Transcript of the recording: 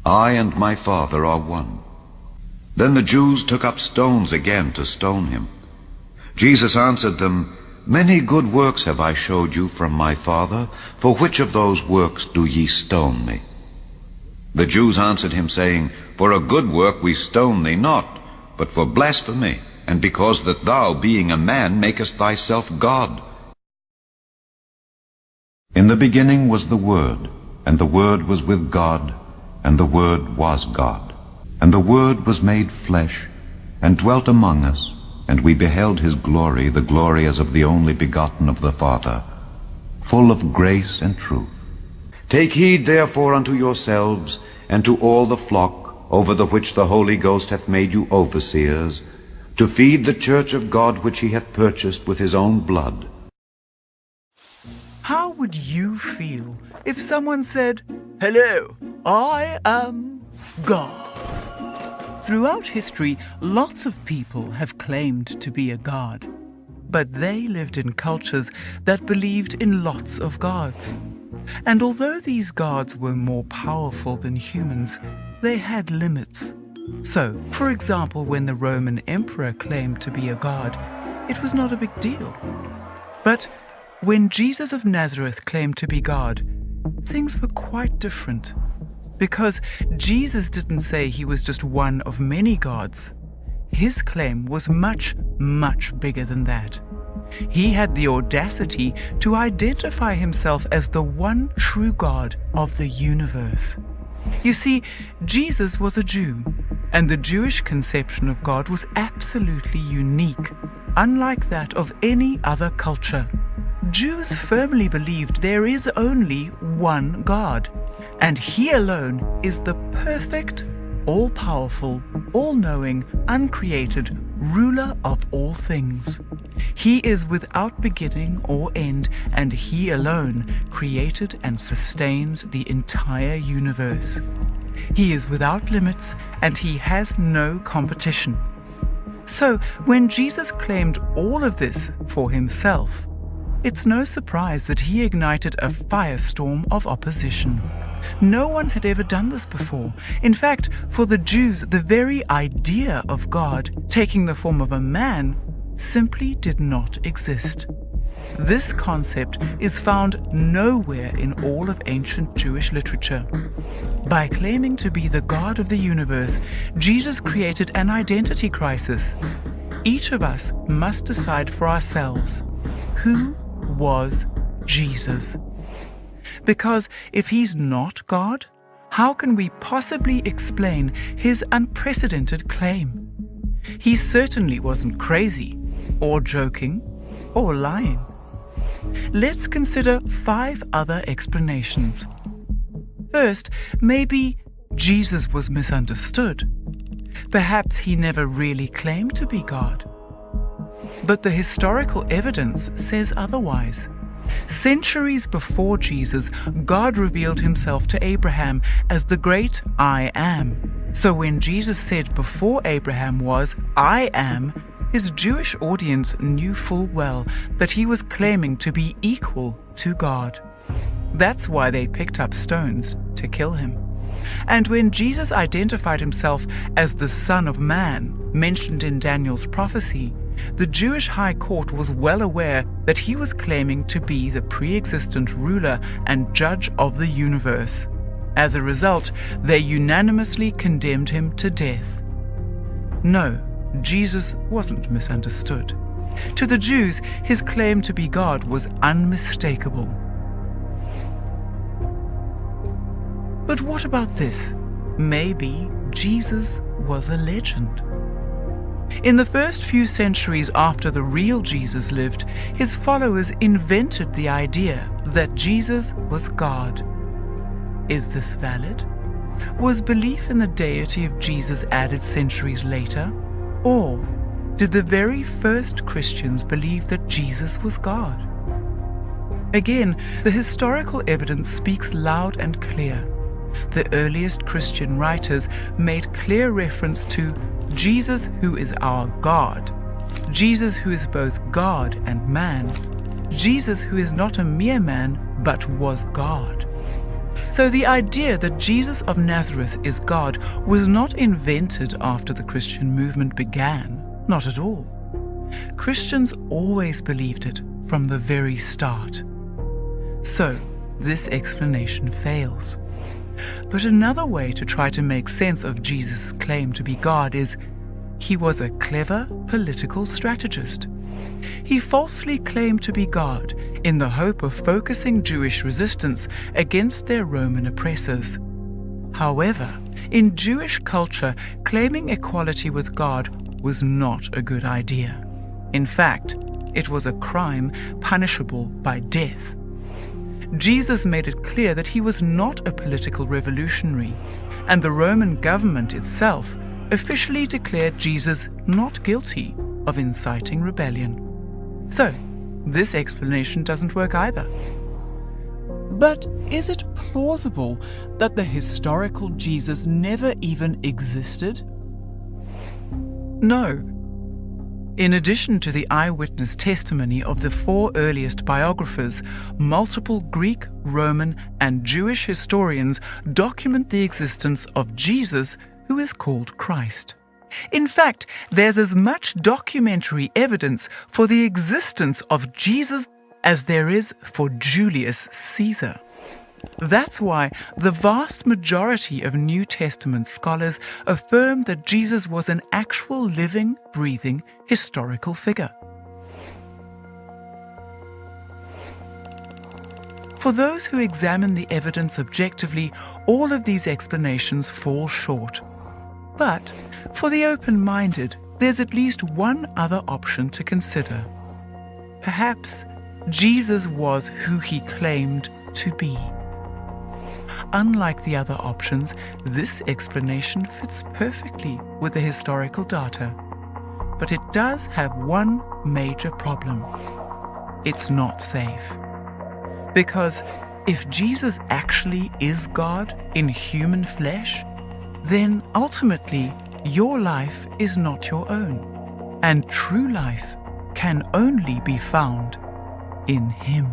I and my Father are one." Then the Jews took up stones again to stone him. Jesus answered them, "Many good works have I showed you from my Father. For which of those works do ye stone me?" The Jews answered him, saying, "For a good work we stone thee not, but for blasphemy, and because that thou, being a man, makest thyself God." In the beginning was the Word, and the Word was with God, and the Word was God. And the Word was made flesh, and dwelt among us, and we beheld his glory, the glory as of the only begotten of the Father, full of grace and truth. Take heed therefore unto yourselves, and to all the flock, over the which the Holy Ghost hath made you overseers, to feed the church of God which he hath purchased with his own blood. How would you feel if someone said, "Hello, I am God"? Throughout history, lots of people have claimed to be a god, but they lived in cultures that believed in lots of gods. And although these gods were more powerful than humans, they had limits. So, for example, when the Roman emperor claimed to be a god, it was not a big deal. But when Jesus of Nazareth claimed to be God, things were quite different. Because Jesus didn't say he was just one of many gods. His claim was much, much bigger than that. He had the audacity to identify himself as the one true God of the universe. You see, Jesus was a Jew, and the Jewish conception of God was absolutely unique, unlike that of any other culture. Jews firmly believed there is only one God, and he alone is the perfect, all-powerful, all-knowing, uncreated ruler of all things. He is without beginning or end, and he alone created and sustains the entire universe. He is without limits, and he has no competition. So, when Jesus claimed all of this for himself, it's no surprise that he ignited a firestorm of opposition. No one had ever done this before. In fact, for the Jews, the very idea of God taking the form of a man simply did not exist. This concept is found nowhere in all of ancient Jewish literature. By claiming to be the God of the universe, Jesus created an identity crisis. Each of us must decide for ourselves, who was Jesus? Because if he's not God, how can we possibly explain his unprecedented claim? He certainly wasn't crazy, or joking, or lying. Let's consider 5 other explanations. First, maybe Jesus was misunderstood. Perhaps he never really claimed to be God. But the historical evidence says otherwise. Centuries before Jesus, God revealed himself to Abraham as the great I Am. So when Jesus said before Abraham was, "I am," his Jewish audience knew full well that he was claiming to be equal to God. That's why they picked up stones to kill him. And when Jesus identified himself as the Son of Man, mentioned in Daniel's prophecy, the Jewish high court was well aware that he was claiming to be the pre-existent ruler and judge of the universe. As a result, they unanimously condemned him to death. No, Jesus wasn't misunderstood. To the Jews, his claim to be God was unmistakable. But what about this? Maybe Jesus was a legend. In the first few centuries after the real Jesus lived, his followers invented the idea that Jesus was God. Is this valid? Was belief in the deity of Jesus added centuries later? Or did the very first Christians believe that Jesus was God? Again, the historical evidence speaks loud and clear. The earliest Christian writers made clear reference to Jesus who is our God, Jesus who is both God and man, Jesus who is not a mere man but was God. So the idea that Jesus of Nazareth is God was not invented after the Christian movement began. Not at all. Christians always believed it from the very start. So this explanation fails. But another way to try to make sense of Jesus' claim to be God is he was a clever political strategist. He falsely claimed to be God in the hope of focusing Jewish resistance against their Roman oppressors. However, in Jewish culture, claiming equality with God was not a good idea. In fact, it was a crime punishable by death. Jesus made it clear that he was not a political revolutionary, and the Roman government itself officially declared Jesus not guilty of inciting rebellion. So, this explanation doesn't work either. But is it plausible that the historical Jesus never even existed? No. In addition to the eyewitness testimony of the 4 earliest biographers, multiple Greek, Roman, and Jewish historians document the existence of Jesus, who is called Christ. In fact, there's as much documentary evidence for the existence of Jesus as there is for Julius Caesar. That's why the vast majority of New Testament scholars affirm that Jesus was an actual living, breathing, historical figure. For those who examine the evidence objectively, all of these explanations fall short. But for the open-minded, there's at least one other option to consider. Perhaps Jesus was who he claimed to be. Unlike the other options, this explanation fits perfectly with the historical data. But it does have one major problem. It's not safe. Because if Jesus actually is God in human flesh, then ultimately your life is not your own, and true life can only be found in Him.